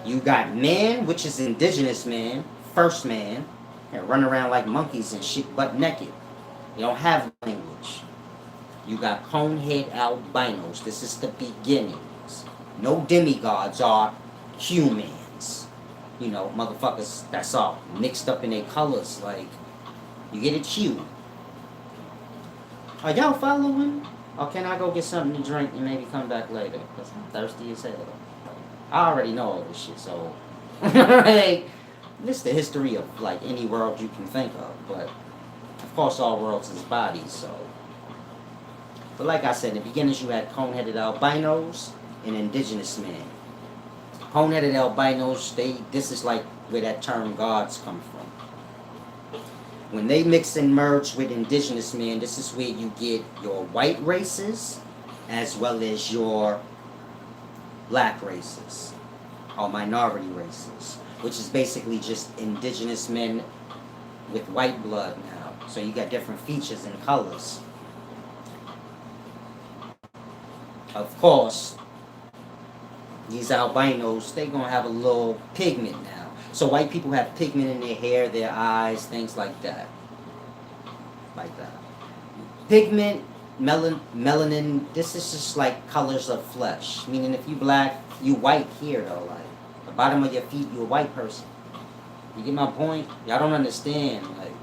You got man, which is indigenous man, first man, and run around like monkeys and shit butt naked. You don't have language. You got conehead albinos. This is the beginnings. No demigods are humans. You know, motherfuckers, that's all mixed up in their colors. Like, you get it hue. Are y'all following? Or can I go get something to drink and maybe come back later? Because I'm thirsty as hell. I already know all this shit, so... like, This is the history of like any world you can think of, but of course all worlds is bodies, so. But like I said, in the beginnings you had cone-headed albinos and indigenous men. Cone-headed albinos, this is like where that term gods come from. When they mix and merge with indigenous men, this is where you get your white races as well as your black races or minority races, which is basically just indigenous men with white blood now. So you got different features and colors. Of course, these albinos, they're going to have a little pigment now. So white people have pigment in their hair, their eyes, things like that. Like that. Pigment, melanin, this is just like colors of flesh. Meaning if you black, you white here though. Like, the bottom of your feet, you a white person. You get my point? Y'all don't understand. Like,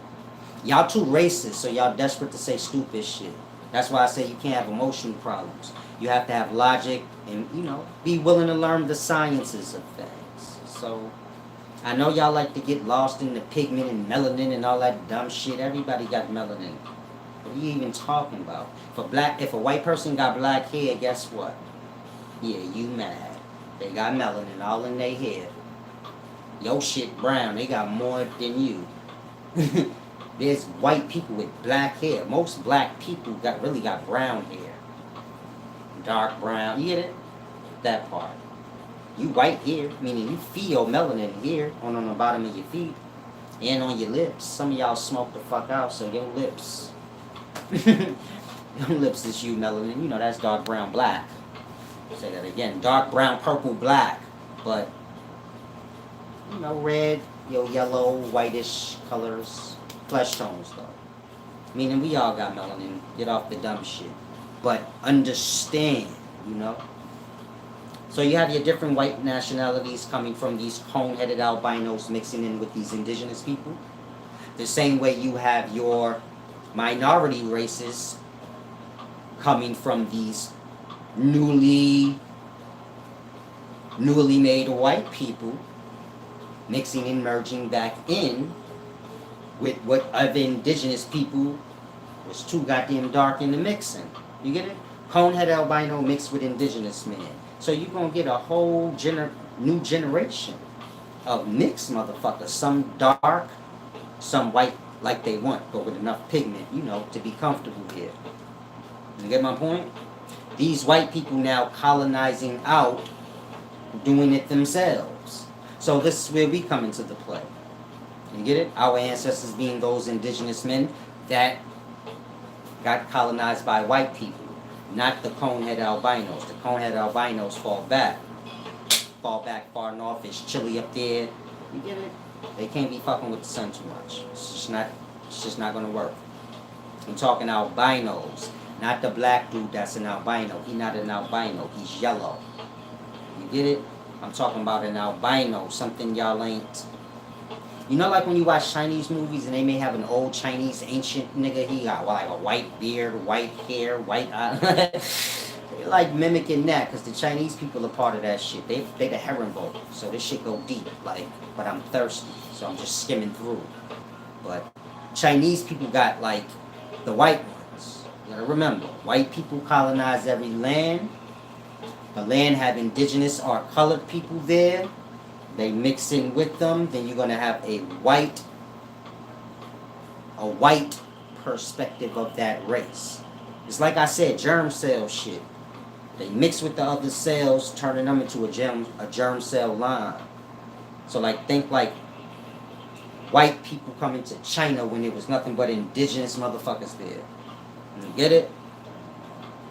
y'all too racist, so y'all desperate to say stupid shit. That's why I say you can't have emotional problems. You have to have logic and, be willing to learn the sciences of things. So, I know y'all like to get lost in the pigment and melanin and all that dumb shit. Everybody got melanin. What are you even talking about? If a white person got black hair, guess what? Yeah, you mad. They got melanin all in their hair. Your shit brown. They got more than you. There's white people with black hair. Most black people really got brown hair. Dark brown. You get it? That part. You white here, meaning you feel melanin here on the bottom of your feet and on your lips. Some of y'all smoke the fuck out, so your lips. Your lips is you melanin. That's dark brown black. Say that again. Dark brown, purple, black. But, red, yellow, whitish colors. Flesh tones, though. Meaning we all got melanin. Get off the dumb shit. But understand, So you have your different white nationalities coming from these cone-headed albinos mixing in with these indigenous people. The same way you have your minority races coming from these newly made white people mixing and merging back in with what other indigenous people was too goddamn dark in the mixing. You get it? Conehead albino mixed with indigenous men. So you're going to get a whole new generation of mixed motherfuckers. Some dark, some white like they want, but with enough pigment, to be comfortable here. You get my point? These white people now colonizing out, doing it themselves. So this is where we come into the play. You get it? Our ancestors being those indigenous men that got colonized by white people, not the conehead albinos. The conehead albinos fall back far north. It's chilly up there. You get it? They can't be fucking with the sun too much. It's just not gonna work. I'm talking albinos, not the black dude that's an albino. He's not an albino. He's yellow. You get it? I'm talking about an albino, something y'all ain't. Like when you watch Chinese movies and they may have an old Chinese ancient nigga, he got like a white beard, white hair, white eye. They like mimicking that because the Chinese people are part of that shit. They the herringbone, so this shit go deep. Like, but I'm thirsty, so I'm just skimming through. But Chinese people got like the white ones. You gotta remember, white people colonize every land. The land have indigenous or colored people there. They mix in with them, then you're gonna have a white perspective of that race. It's like I said, germ cell shit. They mix with the other cells, turning them into a germ cell line. So think like white people coming to China when there was nothing but indigenous motherfuckers there. You get it?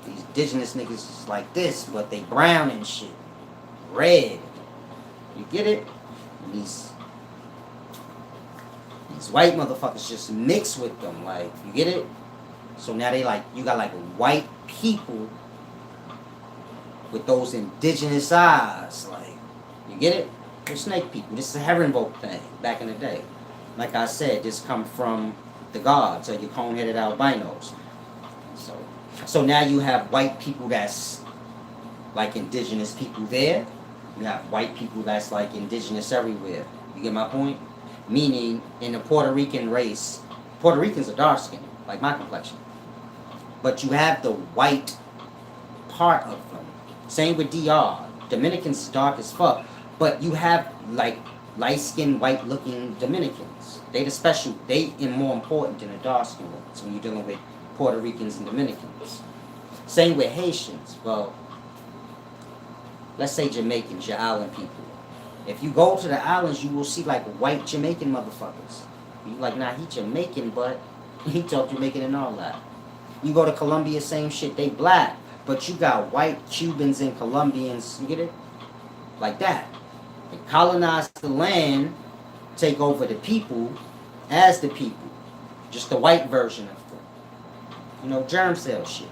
These indigenous niggas is like this, but they brown and shit. Red. You get it? And these white motherfuckers just mix with them, you get it? So now you got white people with those indigenous eyes, you get it? They're snake people. This is a herringbone thing back in the day. Like I said, this come from the gods or your cone-headed albinos. So now you have white people that's like indigenous people there. You have white people that's like indigenous everywhere. You get my point? Meaning, in the Puerto Rican race, Puerto Ricans are dark skinned, like my complexion. But you have the white part of them. Same with DR. Dominicans dark as fuck. But you have like light skinned, white looking Dominicans. They the special, they are more important than the dark skinned ones when you're dealing with Puerto Ricans and Dominicans. Same with Haitians. Well, let's say Jamaicans, your island people. If you go to the islands, you will see like white Jamaican motherfuckers. You like, nah, he Jamaican, but he talk Jamaican and all that. You go to Colombia, same shit, they black. But you got white Cubans and Colombians, you get it? Like that. They colonize the land, take over the people as the people. Just the white version of them. You know, germ cell shit.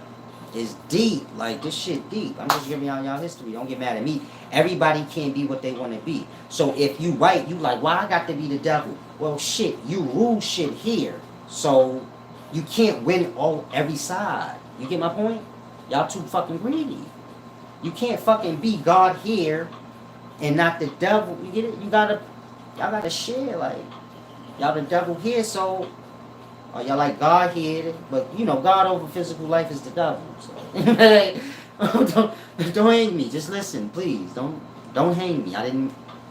It's deep. Like, this shit deep. I'm just giving y'all history. Don't get mad at me. Everybody can't be what they want to be. So if you white, you like, why I got to be the devil? Well, shit, you rule shit here. So you can't win every side. You get my point? Y'all too fucking greedy. You can't fucking be God here and not the devil. You get it? Y'all gotta share. Like, y'all the devil here, so y'all like God here, but you know God over physical life is the devil. So don't hang me. Just listen, please. Don't hang me. I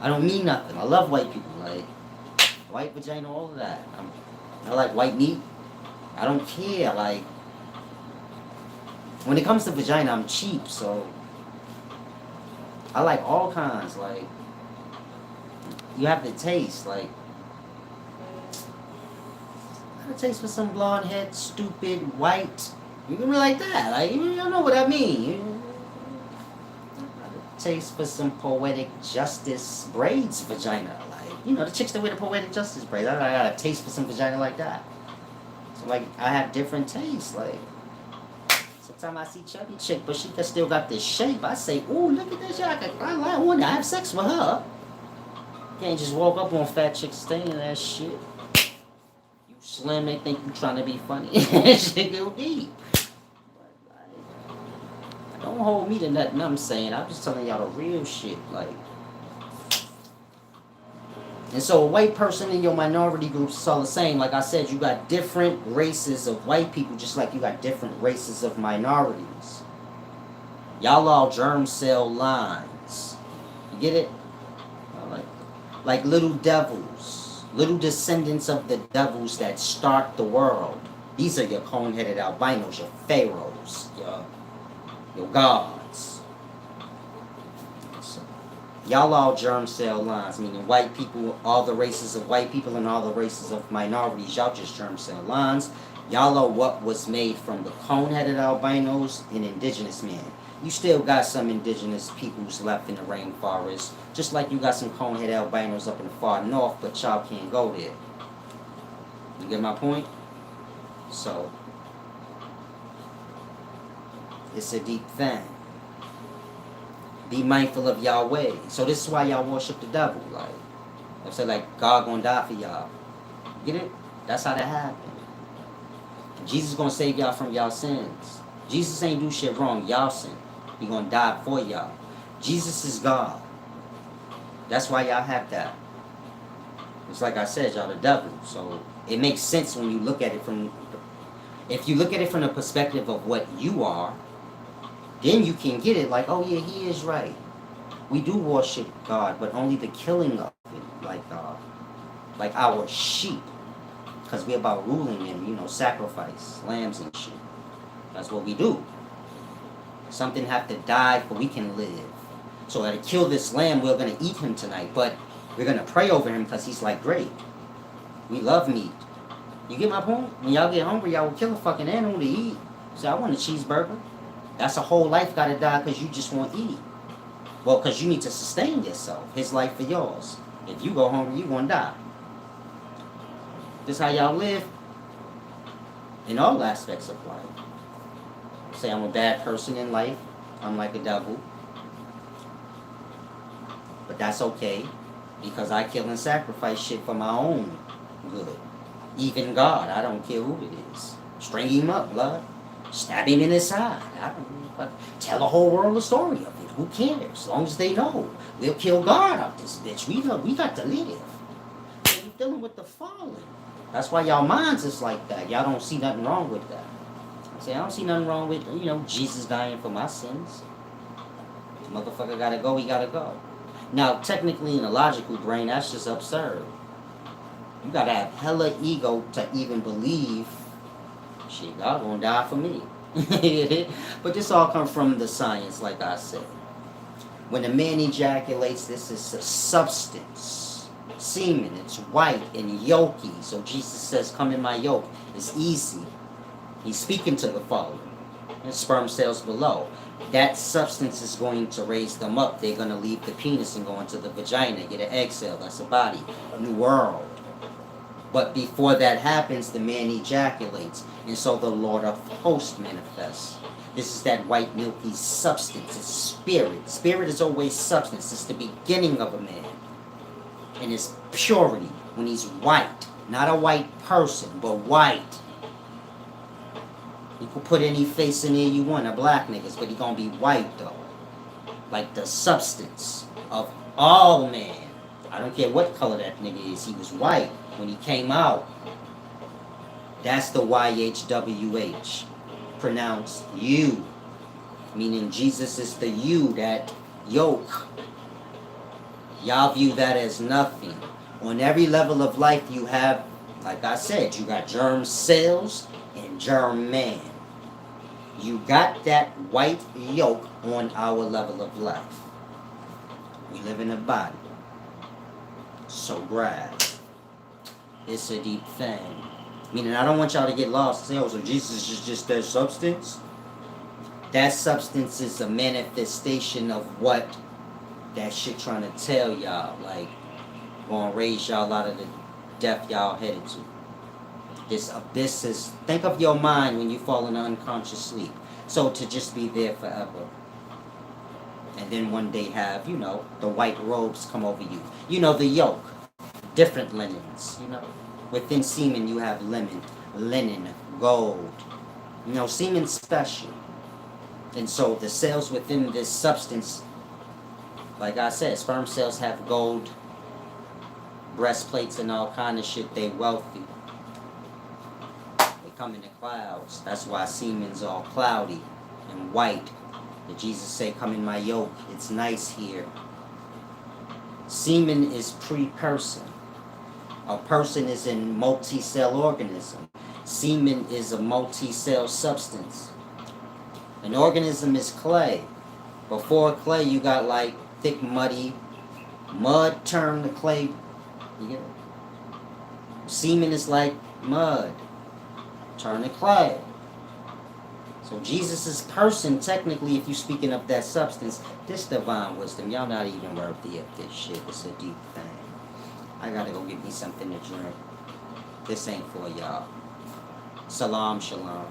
don't mean nothing. I love white people. Like white vagina, all of that. I like white meat. I don't care. Like when it comes to vagina, I'm cheap. So I like all kinds. Like you have to taste. Like I taste for some blonde head, stupid, white. You can be like that. Like you don't know what I mean. Taste for some poetic justice braids vagina. Like, you know, the chicks that wear the poetic justice braids. I got a taste for some vagina like that. So like I have different tastes. Like sometimes I see chubby chick, but she still got this shape. I say, ooh, look at this chick. I want to have sex with her. You can't just walk up on fat chicks staying that shit. You slim, they think you trying to be funny. Shit go deep. Don't hold me to nothing I'm saying. I'm just telling y'all the real shit. Like, and so a white person in your minority groups is all the same. Like I said, you got different races of white people, just like you got different races of minorities. Y'all all germ cell lines. You get it? Like little devils, little descendants of the devils that start the world. These are your cone-headed albinos, your pharaohs, your gods. So, y'all all germ cell lines, meaning white people, all the races of white people and all the races of minorities, y'all just germ cell lines. Y'all are what was made from the cone-headed albinos and indigenous men. You still got some indigenous peoples left in the rainforest, just like you got some cone-headed albinos up in the far north, but y'all can't go there. You get my point? So it's a deep thing. Be mindful of Yahweh. So this is why y'all worship the devil. Like, I say, like, God gonna die for y'all. Get it? That's how that happened. Jesus gonna save y'all from y'all sins. Jesus ain't do shit wrong. Y'all sin. He gonna die for y'all. Jesus is God. That's why y'all have that. It's like I said, y'all the devil. So it makes sense when you look at it from... If you look at it from the perspective of what you are, then you can get it like, oh yeah, he is right. We do worship God, but only the killing of it, like our sheep. Because we're about ruling and, sacrifice, lambs and shit. That's what we do. Something have to die for we can live. So to kill this lamb, we're going to eat him tonight. But we're going to pray over him because he's like great. We love meat. You get my point? When y'all get hungry, y'all will kill a fucking animal to eat. So I want a cheeseburger. That's a whole life got to die because you just want to eat. Well, because you need to sustain yourself. His life for yours. If you go hungry, you going to die. This is how y'all live in all aspects of life. Say I'm a bad person in life. I'm like a devil. But that's okay. Because I kill and sacrifice shit for my own good. Even God, I don't care who it is. String him up, blood. Stab him in his side. Tell the whole world the story of it. Who cares? As long as they know. We'll kill God out this bitch. We got to live. So you dealing with the fallen. That's why y'all minds is like that. Y'all don't see nothing wrong with that. I say, I don't see nothing wrong with, Jesus dying for my sins. This motherfucker gotta go, he gotta go. Now, technically, in a logical brain, that's just absurd. You gotta have hella ego to even believe, shit, God gonna die for me. But this all comes from the science, like I said. When a man ejaculates, this is a substance. Semen, it's white and yolky. So Jesus says, come in my yoke. It's easy. He's speaking to the fallen. And sperm cells below. That substance is going to raise them up. They're going to leave the penis and go into the vagina, get an egg cell. That's a body. A new world. But before that happens, the man ejaculates. And so the Lord of hosts manifests. This is that white milky substance. It's spirit. Spirit is always substance. It's the beginning of a man. And it's purity when he's white. Not a white person, but white. You can put any face in there you want, a black niggas, but he gonna be white though. Like the substance of all man. I don't care what color that nigga is. He was white when he came out. That's the YHWH. Pronounced you. Meaning Jesus is the you, that yoke. Y'all view that as nothing. On every level of life you have, like I said, you got germ cells and germ man. You got that white yolk on our level of life. We live in a body. So grab. It's a deep thing. Meaning I don't want y'all to get lost and say, oh, so Jesus is just that substance? That substance is a manifestation of what that shit trying to tell y'all. Like, gonna raise y'all out of the death y'all headed to. This abyss is, think of your mind when you fall into unconscious sleep. So to just be there forever. And then one day have, the white robes come over you. The yoke. Different linens, Within semen you have linen, gold. Semen's special. And so the cells within this substance, like I said, sperm cells have gold breastplates and all kind of shit. They wealthy. They come in the clouds. That's why semen's all cloudy and white. But Jesus say, come in my yoke. It's nice here. Semen is pre-person. A person is a multi-cell organism. Semen is a multi-cell substance. An organism is clay. Before clay, you got like thick, muddy mud turned to clay. You get it? Semen is like mud turned to clay. So Jesus' person, technically, if you're speaking of that substance, this divine wisdom, y'all not even worthy of this shit. It's a deep thing. I gotta go get me something to drink. This ain't for y'all. Salam, shalom.